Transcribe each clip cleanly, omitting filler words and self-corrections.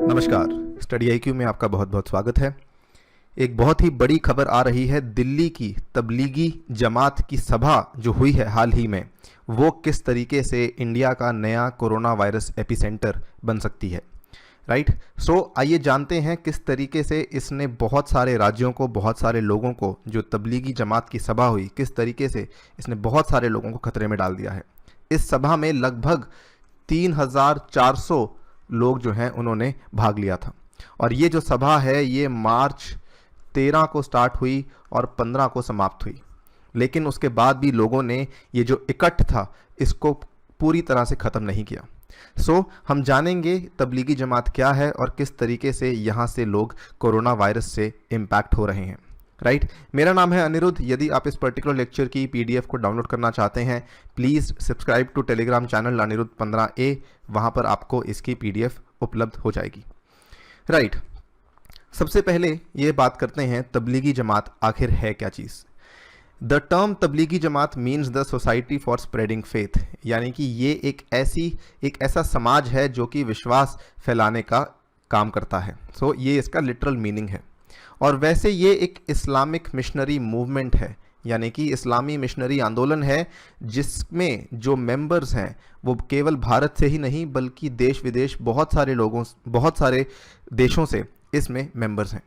नमस्कार, study IQ में आपका बहुत बहुत स्वागत है। एक बहुत ही बड़ी खबर आ रही है। दिल्ली की तबलीगी जमात की सभा जो हुई है हाल ही में, वो किस तरीके से इंडिया का नया कोरोना वायरस एपिसेंटर बन सकती है। राइट। सो आइए जानते हैं किस तरीके से इसने बहुत सारे राज्यों को, बहुत सारे लोगों को, जो तबलीगी जमात की सभा हुई, किस तरीके से इसने बहुत सारे लोगों को खतरे में डाल दिया है। इस सभा में लगभग 3,400 लोग जो हैं उन्होंने भाग लिया था। और ये जो सभा है ये मार्च 13 को स्टार्ट हुई और 15 को समाप्त हुई। लेकिन उसके बाद भी लोगों ने ये जो इकट्ठ था इसको पूरी तरह से ख़त्म नहीं किया। सो हम जानेंगे तबलीगी जमात क्या है और किस तरीके से यहाँ से लोग कोरोना वायरस से इम्पैक्ट हो रहे हैं। राइट। मेरा नाम है अनिरुद्ध। यदि आप इस पर्टिकुलर लेक्चर की PDF को डाउनलोड करना चाहते हैं, please subscribe to Telegram channel Anirudh 15A। वहाँ पर आपको इसकी PDF उपलब्ध हो जाएगी। राइट। सबसे पहले ये बात करते हैं तबलीगी जमात आखिर है क्या चीज़। The term Tablighi Jamaat means the society for spreading faith, यानी कि ये एक ऐसा समाज है जो कि विश्वास फैलाने का काम करता है। सो ये इसका लिटरल मीनिंग है। और वैसे ये एक इस्लामिक मिशनरी मूवमेंट है, यानी कि इस्लामी मिशनरी आंदोलन है जिसमें जो मेंबर्स हैं वो केवल भारत से ही नहीं बल्कि देश विदेश बहुत सारे देशों से इसमें मेंबर्स हैं।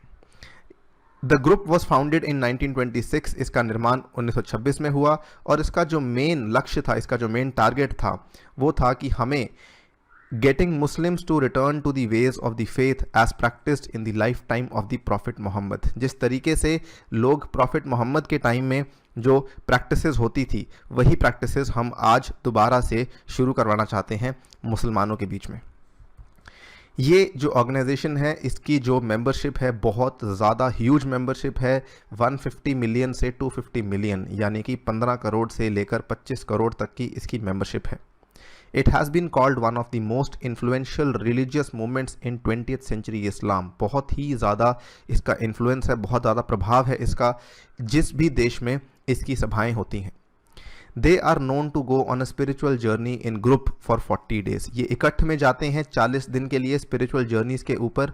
The group was founded in 1926। इसका निर्माण 1926 में हुआ और इसका जो मेन लक्ष्य था, इसका जो मेन टारगेट था, वो था कि हमें getting Muslims to return to the ways of the faith as practiced in the lifetime of the Prophet Muhammad। जिस तरीके से लोग प्रॉफिट मोहम्मद के टाइम में जो प्रैक्टिसेस होती थी वही प्रैक्टिसेस हम आज दोबारा से शुरू करवाना चाहते हैं मुसलमानों के बीच में। ये जो ऑर्गेनाइजेशन है इसकी जो मेंबरशिप है बहुत ज़्यादा ह्यूज मेंबरशिप है। 150 मिलियन से 250 मिलियन, यानी कि 15 करोड़ से लेकर 25 करोड़ तक की इसकी मेंबरशिप है। It has been called one of the most influential religious movements in 20th century Islam। बहुत ही ज़्यादा इसका इन्फ्लुएंस है, बहुत ज़्यादा प्रभाव है इसका जिस भी देश में इसकी सभाएं होती हैं। They are known to go on a spiritual journey in group for 40 days। ये इकट्ठ में जाते हैं 40 दिन के लिए स्पिरिचुअल जर्नीज के ऊपर।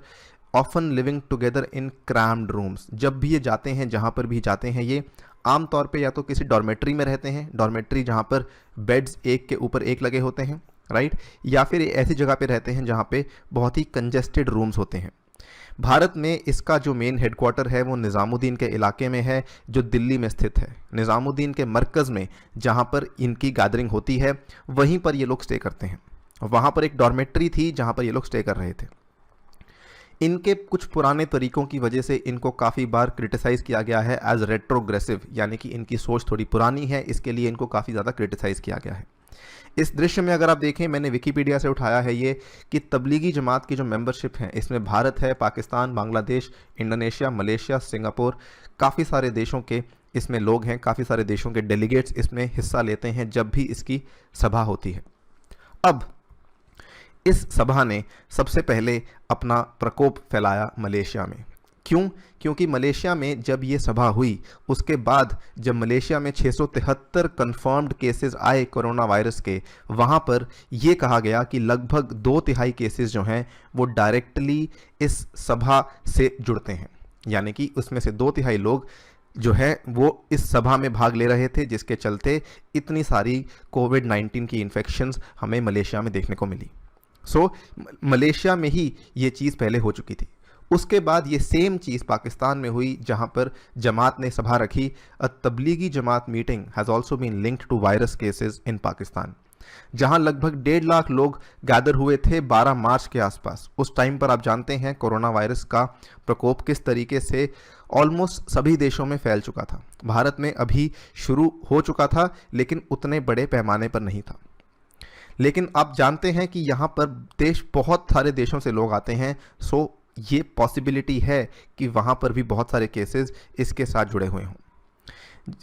Often living together in crammed rooms. जब भी ये जाते हैं, जहाँ पर भी जाते हैं, ये आमतौर पे या तो किसी डॉर्मेट्री में रहते हैं, डॉर्मेट्री जहाँ पर बेड्स एक के ऊपर एक लगे होते हैं, राइट, या फिर ऐसी जगह पे रहते हैं जहाँ पे बहुत ही कंजेस्टेड रूम्स होते हैं। भारत में इसका जो मेन हेडक्वार्टर है वो निज़ामुद्दीन के इलाके में है जो दिल्ली में स्थित है। निज़ामुद्दीन के मरकज़ में जहाँ पर इनकी गैदरिंग होती है वहीं पर ये लोग स्टे करते हैं। वहाँ पर एक डॉर्मेट्री थी जहाँ पर ये लोग स्टे कर रहे थे। इनके कुछ पुराने तरीकों की वजह से इनको काफ़ी बार क्रिटिसाइज़ किया गया है एज रेट्रोग्रेसिव, यानी कि इनकी सोच थोड़ी पुरानी है, इसके लिए इनको काफ़ी ज़्यादा क्रिटिसाइज़ किया गया है। इस दृश्य में अगर आप देखें, मैंने विकीपीडिया से उठाया है ये, कि तबलीगी जमात की जो मेंबरशिप है इसमें भारत है, Pakistan, Bangladesh, Indonesia, Malaysia, Singapore, काफ़ी सारे देशों के इसमें लोग हैं, काफ़ी सारे देशों के डेलीगेट्स इसमें हिस्सा लेते हैं जब भी इसकी सभा होती है। अब इस सभा ने सबसे पहले अपना प्रकोप फैलाया मलेशिया में। क्यों? क्योंकि मलेशिया में जब ये सभा हुई उसके बाद जब मलेशिया में 673 कंफर्म्ड केसेस आए कोरोना वायरस के, वहाँ पर ये कहा गया कि लगभग 2/3 केसेस जो हैं वो डायरेक्टली इस सभा से जुड़ते हैं, यानी कि उसमें से 2/3 लोग जो है वो इस सभा में भाग ले रहे थे, जिसके चलते इतनी सारी कोविड-19 की इन्फेक्शंस हमें मलेशिया में देखने को मिली। सो मलेशिया में ही ये चीज़ पहले हो चुकी थी। उसके बाद ये सेम चीज़ पाकिस्तान में हुई जहाँ पर जमात ने सभा रखी। A Tablighi Jamaat meeting has also been linked to virus cases in Pakistan, जहाँ लगभग 1.5 लाख लोग गैदर हुए थे 12 मार्च के आसपास। उस टाइम पर आप जानते हैं कोरोना वायरस का प्रकोप किस तरीके से ऑलमोस्ट सभी देशों में फैल चुका था। भारत में अभी शुरू हो चुका था लेकिन उतने बड़े पैमाने पर नहीं था। लेकिन आप जानते हैं कि यहाँ पर बहुत सारे देशों से लोग आते हैं। सो ये पॉसिबिलिटी है कि वहाँ पर भी बहुत सारे केसेस इसके साथ जुड़े हुए हों।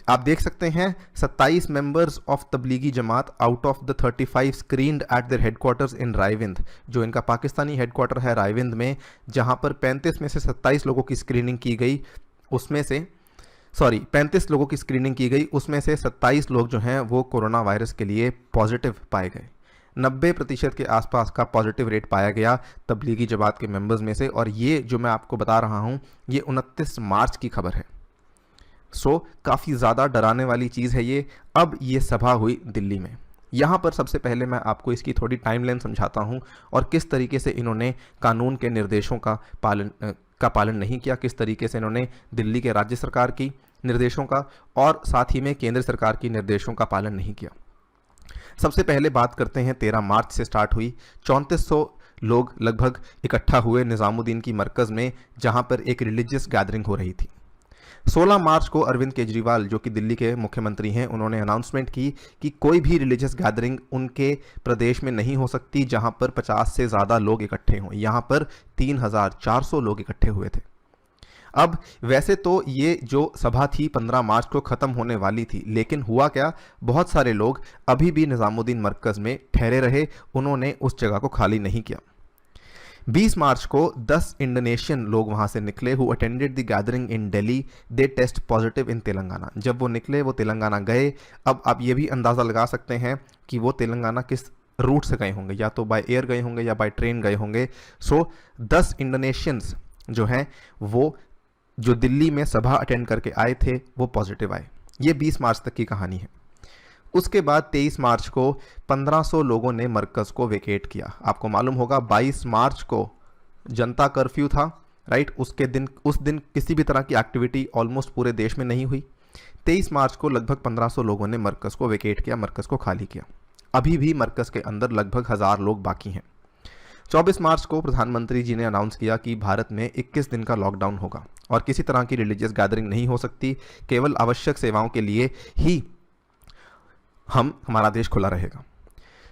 आप देख सकते हैं 27 members of Tablighi Jamaat out of the 35 screened at their headquarters in Raiwind, जो इनका पाकिस्तानी हेडक्वार्टर है रायविंद में, जहां पर 35 में से 27 लोगों की स्क्रीनिंग की गई। उसमें से 35 लोगों की स्क्रीनिंग की गई, उसमें से 27 लोग जो हैं वो कोरोना वायरस के लिए पॉजिटिव पाए गए। 90% के आसपास का पॉजिटिव रेट पाया गया तबलीगी जमात के मेंबर्स में से। और ये जो मैं आपको बता रहा हूँ ये 29 मार्च की खबर है। सो काफ़ी ज़्यादा डराने वाली चीज़ है ये। अब ये सभा हुई दिल्ली में। यहाँ पर सबसे पहले मैं आपको इसकी थोड़ी टाइमलाइन समझाता हूँ और किस तरीके से इन्होंने कानून के निर्देशों का पालन नहीं किया, किस तरीके से इन्होंने दिल्ली के राज्य सरकार की निर्देशों का और साथ ही में केंद्र सरकार की निर्देशों का पालन नहीं किया। सबसे पहले बात करते हैं 13 मार्च से स्टार्ट हुई। 3400 लोग लगभग इकट्ठा हुए निज़ामुद्दीन की मरकज़ में, जहां पर एक रिलीजियस गैदरिंग हो रही थी। 16 मार्च को अरविंद केजरीवाल जो कि दिल्ली के मुख्यमंत्री हैं, उन्होंने अनाउंसमेंट की कि कोई भी रिलीजियस गैदरिंग उनके प्रदेश में नहीं हो सकती जहां पर 50 से ज़्यादा लोग इकट्ठे हों। यहां पर 3400 लोग इकट्ठे हुए थे। अब वैसे तो ये जो सभा थी 15 मार्च को ख़त्म होने वाली थी, लेकिन हुआ क्या, बहुत सारे लोग अभी भी निज़ामुद्दीन मरकज़ में ठहरे रहे, उन्होंने उस जगह को खाली नहीं किया। 20 मार्च को 10 इंडोनेशियन लोग वहां से निकले who attended the gathering in Delhi, they test positive in Telangana. जब वो निकले वो तेलंगाना गए। अब आप ये भी अंदाज़ा लगा सकते हैं कि वो तेलंगाना किस रूट से गए होंगे, या तो बाय एयर गए होंगे या बाय ट्रेन गए होंगे। सो 10 इंडोनेशियंस जो हैं वो जो दिल्ली में सभा अटेंड करके आए थे वो पॉजिटिव आए। ये 20 मार्च तक की कहानी है। उसके बाद 23 मार्च को 1500 लोगों ने मरकज़ को वेकेट किया। आपको मालूम होगा 22 मार्च को जनता कर्फ्यू था, राइट। उस दिन किसी भी तरह की एक्टिविटी ऑलमोस्ट पूरे देश में नहीं हुई। 23 मार्च को लगभग 1500 लोगों ने मरकज़ को वेकेट किया, मरकज़ को खाली किया। अभी भी मरकज़ के अंदर लगभग 1000 लोग बाकी हैं। 24 मार्च को प्रधानमंत्री जी ने अनाउंस किया कि भारत में 21 दिन का लॉकडाउन होगा और किसी तरह की रिलीजियस गैदरिंग नहीं हो सकती, केवल आवश्यक सेवाओं के लिए ही हमारा देश खुला रहेगा।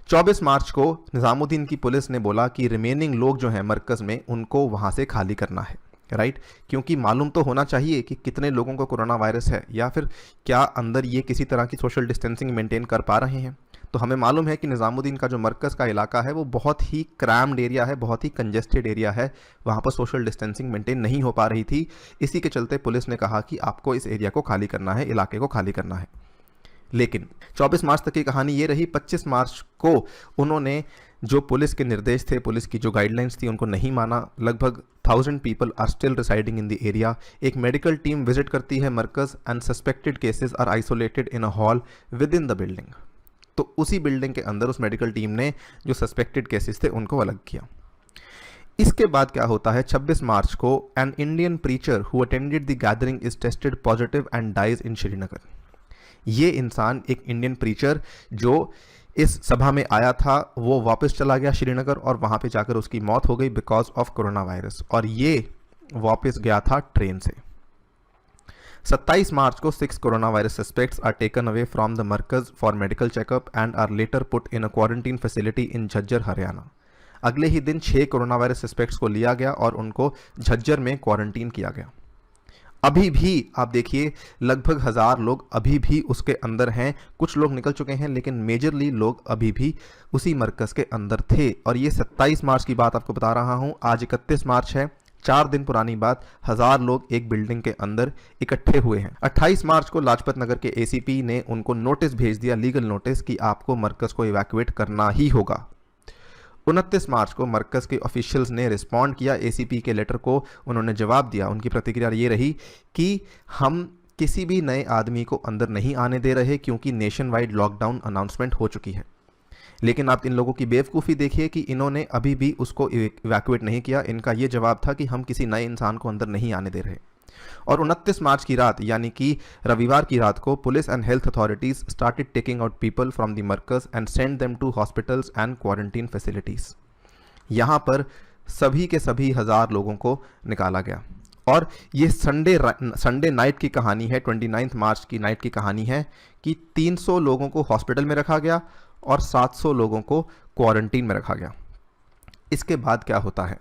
24 मार्च को निज़ामुद्दीन की पुलिस ने बोला कि रिमेनिंग लोग जो हैं मरकज़ में उनको वहाँ से खाली करना है, राइट। क्योंकि मालूम तो होना चाहिए कि कितने लोगों को कोरोना वायरस है या फिर क्या अंदर ये किसी तरह की सोशल डिस्टेंसिंग मेंटेन कर पा रहे हैं। तो हमें मालूम है कि निज़ामुद्दीन का जो मरकज़ का इलाका है वो बहुत ही क्रैम्ड एरिया है, बहुत ही कंजेस्टेड एरिया है, वहाँ पर सोशल डिस्टेंसिंग मेंटेन नहीं हो पा रही थी। इसी के चलते पुलिस ने कहा कि आपको इस एरिया को खाली करना है, इलाके को खाली करना है। लेकिन 24 मार्च तक की कहानी ये रही। 25 मार्च को उन्होंने जो पुलिस के निर्देश थे, पुलिस की जो गाइडलाइंस थी, उनको नहीं माना। लगभग 1000 people are still residing in the area. एक मेडिकल टीम विजिट करती है Markaz and suspected cases are isolated in a hall within the building. तो उसी बिल्डिंग के अंदर उस मेडिकल टीम ने जो सस्पेक्टेड केसेस थे उनको अलग किया। इसके बाद क्या होता है, 26 मार्च को an Indian preacher who attended the gathering is tested positive and dies in Srinagar. ये इंसान, एक इंडियन प्रीचर जो इस सभा में आया था, वो वापस चला गया श्रीनगर और वहाँ पे जाकर उसकी मौत हो गई बिकॉज ऑफ कोरोना वायरस, और ये वापस गया था ट्रेन से। 27 मार्च को 6 corona virus suspects are taken away from the Markaz for medical checkup and are later put in a quarantine facility in Jhajjar Haryana. अगले ही दिन 6 कोरोना वायरस सस्पेक्ट्स को लिया गया और उनको झज्जर में क्वारंटीन किया गया। अभी भी आप देखिए लगभग 1000 लोग अभी भी उसके अंदर हैं। कुछ लोग निकल चुके हैं लेकिन मेजरली लोग अभी भी उसी मरकज़ के अंदर थे। और ये 27 मार्च की बात आपको बता रहा हूँ। आज 31 मार्च है, 4 दिन पुरानी बात। 1000 लोग एक बिल्डिंग के अंदर इकट्ठे हुए हैं। 28 मार्च को लाजपत नगर के एसीपी ने उनको नोटिस भेज दिया, लीगल नोटिस, कि आपको मरकज़ को इवैक्यूएट करना ही होगा। 29 मार्च को मरकज़ के ऑफिशियल्स ने रिस्पॉन्ड किया एसीपी के लेटर को, उन्होंने जवाब दिया। उनकी प्रतिक्रिया ये रही कि हम किसी भी नए आदमी को अंदर नहीं आने दे रहे क्योंकि नेशन वाइड लॉकडाउन अनाउंसमेंट हो चुकी है। लेकिन आप इन लोगों की बेवकूफ़ी देखिए कि इन्होंने अभी भी उसको इवैक्यूएट नहीं किया। इनका ये जवाब था कि हम किसी नए इंसान को अंदर नहीं आने दे रहे। और 29 मार्च की रात यानी कि रविवार की रात को police and health authorities started taking out people from the Markaz and send them to hospitals and quarantine facilities. यहाँ पर सभी के सभी 1000 लोगों को निकाला गया। और ये संडे नाइट की कहानी है, 29 मार्च की नाइट की कहानी है कि 300 लोगों को हॉस्पिटल में रखा गया और 700 लोगों को क्वारंटीन में रखा गया। इसके बाद क्या होता है,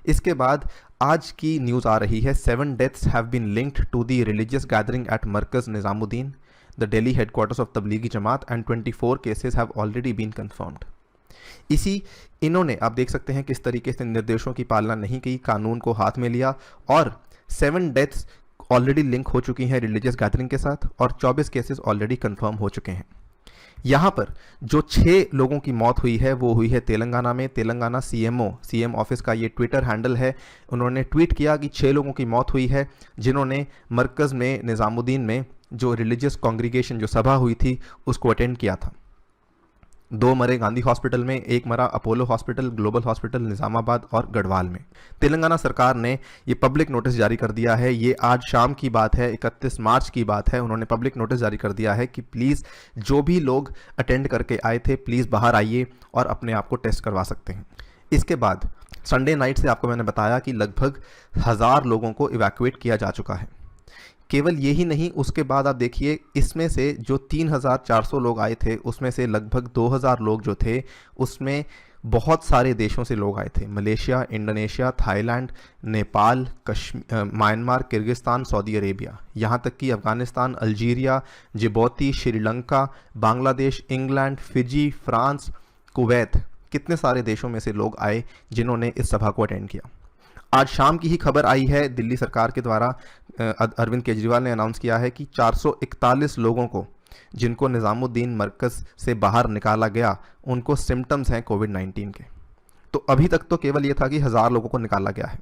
इसके बाद आज की न्यूज़ आ रही है 7 deaths have been linked to the religious gathering at Markaz Nizamuddin, the Delhi headquarters of Tablighi Jamaat, and 24 cases have already been confirmed. इन्होंने आप देख सकते हैं किस तरीके से निर्देशों की पालना नहीं की, कानून को हाथ में लिया, और 7 डेथ्स ऑलरेडी लिंक हो चुकी हैं रिलीजियस गैदरिंग के साथ और 24 केसेस ऑलरेडी कंफर्म हो चुके हैं। यहाँ पर जो 6 लोगों की मौत हुई है वो हुई है तेलंगाना में। तेलंगाना सीएम ऑफिस का ये ट्विटर हैंडल है। उन्होंने ट्वीट किया कि 6 लोगों की मौत हुई है जिन्होंने मरकज़ में निज़ामुद्दीन में जो रिलीजियस कॉन्ग्रीगेशन जो सभा हुई थी उसको अटेंड किया था। 2 मरे गांधी हॉस्पिटल में, 1 मरा Apollo hospital, global hospital Nizamabad और गढ़वाल में। तेलंगाना सरकार ने ये पब्लिक नोटिस जारी कर दिया है। ये आज शाम की बात है, 31 मार्च की बात है। उन्होंने पब्लिक नोटिस जारी कर दिया है कि प्लीज़ जो भी लोग अटेंड करके आए थे प्लीज़ बाहर आइए और अपने आप को टेस्ट करवा सकते हैं। इसके बाद संडे नाइट से आपको मैंने बताया कि लगभग 1000 लोगों को इवैक्यूएट किया जा चुका है। केवल यही नहीं, उसके बाद आप देखिए इसमें से जो 3400 लोग आए थे उसमें से लगभग 2000 लोग जो थे उसमें बहुत सारे देशों से लोग आए थे। Malaysia, Indonesia, Thailand, Nepal, Myanmar, Kyrgyzstan, Saudi Arabia, यहाँ तक कि Afghanistan, Algeria, Djibouti, Sri Lanka, Bangladesh, England, Fiji, France, Kuwait, कितने सारे देशों में से लोग आए जिन्होंने इस सभा को अटेंड किया। आज शाम की ही खबर आई है दिल्ली सरकार के द्वारा, अरविंद केजरीवाल ने अनाउंस किया है कि 441 लोगों को जिनको निज़ामुद्दीन मरकज़ से बाहर निकाला गया उनको सिम्टम्स हैं कोविड-19 के। तो अभी तक तो केवल ये था कि 1000 लोगों को निकाला गया है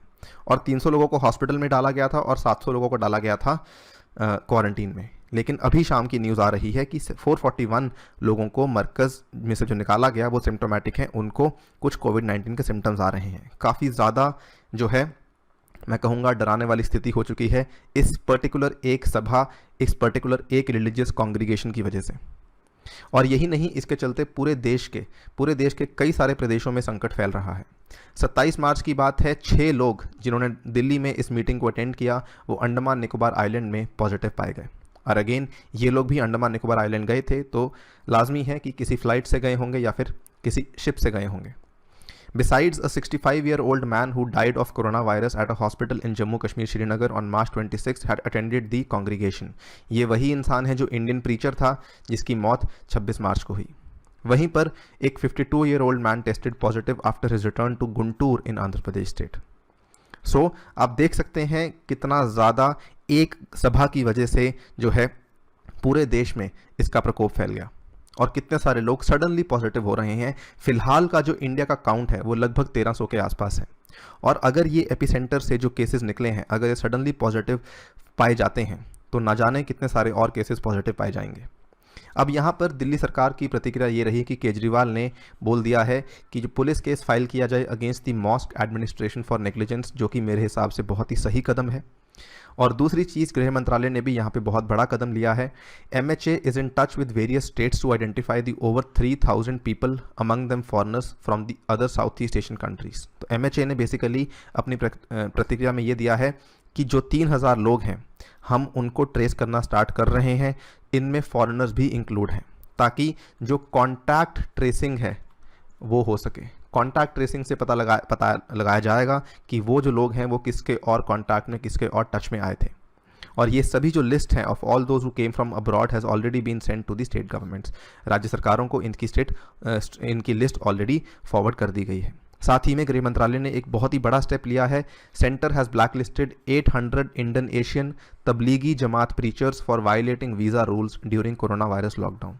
और 300 लोगों को हॉस्पिटल में डाला गया था और 700 लोगों को डाला गया था क्वारंटीन में। लेकिन अभी शाम की न्यूज़ आ रही है कि 441 लोगों को मरकज़ में से जो निकाला गया वो सिम्टोमेटिक हैं, उनको कुछ कोविड-19 के सिम्टम्स आ रहे हैं। काफ़ी ज़्यादा जो है मैं कहूँगा डराने वाली स्थिति हो चुकी है इस पर्टिकुलर एक सभा, इस पर्टिकुलर एक रिलीजियस कॉन्ग्रीगेशन की वजह से। और यही नहीं, इसके चलते पूरे देश के कई सारे प्रदेशों में संकट फैल रहा है। 27 मार्च की बात है, 6 लोग जिन्होंने दिल्ली में इस मीटिंग को अटेंड किया वो अंडमान निकोबार आइलैंड में पॉजिटिव पाए गए। और अगेन ये लोग भी अंडमान निकोबार आइलैंड गए थे तो लाजमी है कि किसी फ्लाइट से गए होंगे या फिर किसी शिप से गए होंगे। Besides, a 65-year-old man who died of coronavirus at a hospital in Jammu Kashmir, Srinagar on March 26 had attended the congregation. ये वही इंसान है जो इंडियन प्रीचर था जिसकी मौत 26 मार्च को हुई। वहीं पर एक 52-year-old man tested positive after his return to Guntur in Andhra Pradesh state. So, आप देख सकते हैं कितना ज़्यादा एक सभा की वजह से जो है पूरे देश में इसका प्रकोप फैल गया और कितने सारे लोग सडनली पॉजिटिव हो रहे हैं। फिलहाल का जो इंडिया का काउंट है वो लगभग 1300 के आसपास है और अगर ये एपिसेंटर से जो केसेस निकले हैं अगर ये सडनली पॉजिटिव पाए जाते हैं तो ना जाने कितने सारे और केसेस पॉजिटिव पाए जाएंगे। अब यहाँ पर दिल्ली सरकार की प्रतिक्रिया ये रही कि केजरीवाल ने बोल दिया है कि जो पुलिस केस फाइल किया जाए against the mosque administration for negligence, जो कि मेरे हिसाब से बहुत ही सही कदम है। और दूसरी चीज़, गृह मंत्रालय ने भी यहाँ पे बहुत बड़ा कदम लिया है। MHA is in touch with various states to identify the over 3000 people among them foreigners from the other south east Asian countries. तो MHA ने बेसिकली अपनी प्रतिक्रिया में ये दिया है कि जो 3000 लोग हैं हम उनको ट्रेस करना स्टार्ट कर रहे हैं, इनमें फॉरेनर्स भी इंक्लूड हैं ताकि जो कॉन्टैक्ट ट्रेसिंग है वो हो सके। कॉन्टैक्ट ट्रेसिंग से पता लगाया जाएगा कि वो जो लोग हैं वो किसके और कॉन्टैक्ट में, किसके और टच में आए थे। और ये सभी जो लिस्ट हैं of all those who came from abroad has already been send to the state governments. राज्य सरकारों को इनकी लिस्ट ऑलरेडी फॉरवर्ड कर दी गई है। साथ ही में गृह मंत्रालय ने एक बहुत ही बड़ा स्टेप लिया है। Centre has black listed 800 Hindon Asian Tablighi Jamaat preachers for violating visa rules during corona virus lockdown.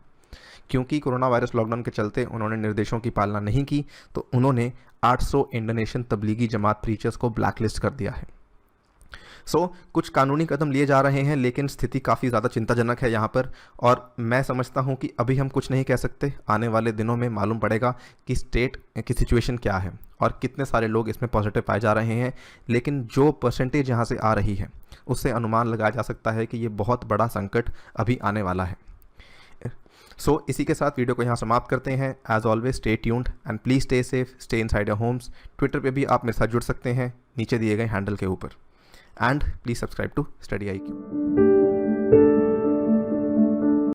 क्योंकि कोरोना वायरस लॉकडाउन के चलते उन्होंने निर्देशों की पालना नहीं की तो उन्होंने 800 इंडोनेशियन तबलीगी जमात प्रीचर्स को ब्लैक लिस्ट कर दिया है। कुछ कानूनी कदम लिए जा रहे हैं लेकिन स्थिति काफ़ी ज़्यादा चिंताजनक है यहाँ पर और मैं समझता हूँ कि अभी हम कुछ नहीं कह सकते। आने वाले दिनों में मालूम पड़ेगा कि स्टेट की सिचुएशन क्या है और कितने सारे लोग इसमें पॉजिटिव पाए जा रहे हैं। लेकिन जो परसेंटेज यहाँ से आ रही है उससे अनुमान लगाया जा सकता है कि ये बहुत बड़ा संकट अभी आने वाला है। इसी के साथ वीडियो को यहाँ समाप्त करते हैं। As always stay tuned and please stay safe, stay inside your homes. Twitter पे भी आप मेरे साथ जुड़ सकते हैं नीचे दिए गए हैंडल के ऊपर। And please subscribe to study IQ।